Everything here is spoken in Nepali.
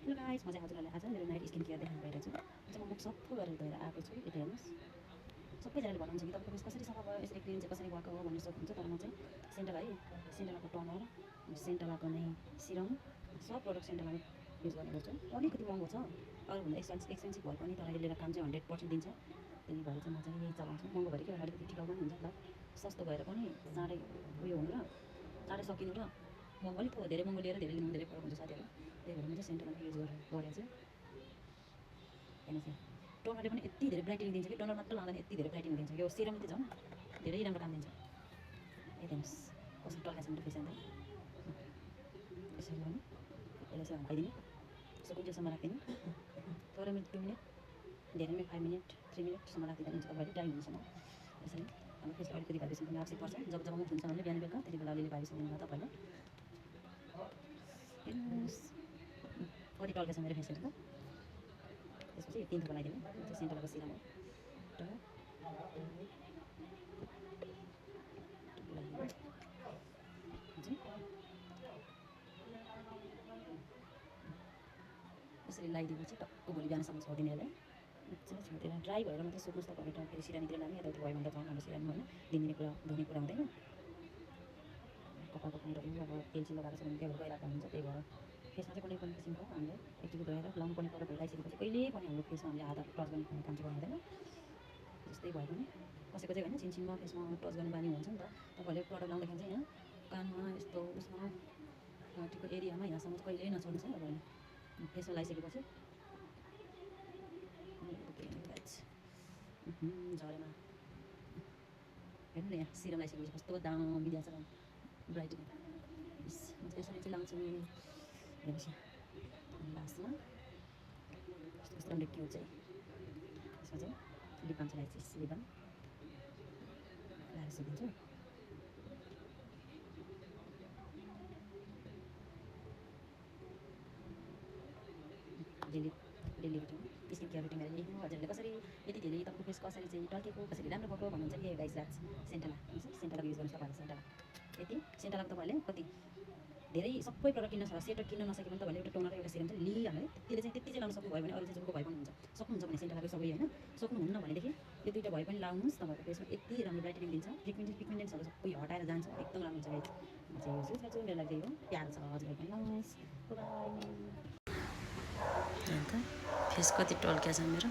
हेलो गाइस, म चाहिँ हजुरहरूलाई आज मेरो नाइट स्किन केयर देखाउनु गइरहेको छु। चाहिँ म मुख सफा गरेर धोएर आएको छु। यता हेर्नुहोस्, सबैजनाले भन्नुहुन्छ कि तपाईँको फेस कसरी सफा भयो, यसरी क्लिन चाहिँ कसरी भएको हो भन्ने सोध्नुहुन्छ। तर म चाहिँ सेन्टाला है, सेन्टालाको टनर, सेन्टालाको नै सिरम, सब प्रडक्ट सेन्टालामै युज गर्ने गर्छु। अलिकति महँगो छ, अरूभन्दा एक्सपेन्सिभ भए पनि, तर यसले काम चाहिँ 100% दिन्छ। त्यही भएर चाहिँ म चाहिँ यही चलाउँछु। महँगो भएर के अलिकति टिकाउ पनि हुन्छ नि त, सस्तो भएर पनि चाँडै उयो हुनु र चाँडै सकिनु र महँगो अलिक धेरै महँगो लिएर धेरै लिनु धेरै फरक हुन्छ साथीहरू। त्यही भएर म चाहिँ सेन्टालामै युज गरेको छु। हेर्नुहोस् यहाँ, टोनरले पनि यति धेरै ब्राइटनिङ दिन्छ कि टोनर मात्र लाँदा यति धेरै ब्राइटनिङ दिन्छ। यो सिरम चाहिँ झन् धेरै राम्रो काम दिन्छ। यता हेर्नुहोस् कस्तो टल्काछ मेरो फेस अन्त यसरी गर्नु, यसलाई यसो हम्काइदिने, यसो कुन चाहिँसम्म राखिदिने, थोरै मिनट 2 मिनट, धेरै 5 मिनट 3 मिनटसम्म राखिदिँदा हुन्छ। तपाईँले टाइम हुनुसम्म यसरी हाम्रो फेसको अलिकति भाइब्रेसन पनि आवश्यक पर्छ। जब मुख हुन्छ भने बिहान बेलुका त्यति बेला अलिअलि भाइब्रेसन दिनुभयो तपाईँले। हेर्नुहोस् कति टल्केछ मेरो फेसहरू त। त्यसपछि 3 थोक लगाइदिने, त्यो सेन्टालाको सिरम हो। यसरी लगाइदिएपछि टक्क भोलि बिहानसम्म छोडिदिने यसलाई। मजाले छोडेर ड्राई भएर मात्रै सुक्नुहोस्। तपाईँहरू त फेरि सिरानीतिर लाने यताउति भयो भने त झन् हाम्रो सिरानी होइन, दिनदिनै कुरा धुने कुरा हुँदैन। कपालको कुराहरू अब तेल लगाएको छ भने त्यहाँ गइरहेको हुन्छ। त्यही भएर फेसमा चाहिँ कुनै पनि किसिमको हामीले एकचोटि धोएर लाउनु पर्ने प्रडक्टहरू लगाइसकेपछि कहिले पनि हाम्रो फेसमा हामीले हातहरू टच गर्ने काम चाहिँ गर्नु हुँदैन। जस्तै भयो भने कसैको चाहिँ होइन छिनछिनमा फेसमा टच गर्ने बानी हुन्छ नि त। तपाईँहरूले प्रडक्ट लाउँदाखेरि चाहिँ यहाँ कानमा यस्तो उसमा घाँटीको एरियामा यहाँसम्म चाहिँ कहिल्यै नछोड्नुहोस् है। तपाईँहरूले फेसमा लगाइसकेपछि झरेमा हेर्नु न, यहाँ सिरम लगाइसकेपछि कस्तो दामी दिएको छ ब्राइटनिङ। म चाहिँ यसरी चाहिँ लाउँछु। हेर्नुहोस् यहाँ लास्टमा कस्तो कस्तो राम्रो क्युट चाहिँ यसमा चाहिँ लिप बाम चाहिँ लगाइदिन्छु। लिप बाम लगाएर सुकिदिन्छु। Daily routine skin care routine गरेर लेख्नु। हजुरहरूले कसरी यति धेरै तपाईँको फेस कसरी चाहिँ टल्केको, कसरी राम्रो भएको भन्नुहुन्छ नि। गाइस द्याट्स सेन्टाला, सेन्टालाको युज गर्नुहोस् तपाईँहरूले। सेन्टाला यति सेन्टालाको तपाईँहरूले कति धेरै सबै प्रडक्ट किन्न सेट किन्न नसके पनि तपाईँले एउटा टोनर र एउटा सिरम चाहिँ लिइहाल्नु है। त्यसले चाहिँ त्यति चाहिँ लाउनु सक्नुभयो भने अरू चाहिँ जुनको भए पनि हुन्छ। सक्नुहुन्छ भने सेन्टालाको सबै होइन, सक्नुहुन्न भनेदेखि यो दुईवटा भए पनि लाउनुहोस्। तपाईँको फेसमा यति राम्रो ब्राइटनिङ दिन्छ, पिगमेन्ट्सहरू सबै हटाएर जान्छ, एकदम राम्रो हुन्छ। गाइस म चाहिँ युज गर्छु, मेरो लागि हो प्यारो छ। हजुरहरू पनि लाउनुहोस्। बाई। फेस कति टल्किया छ मेरो।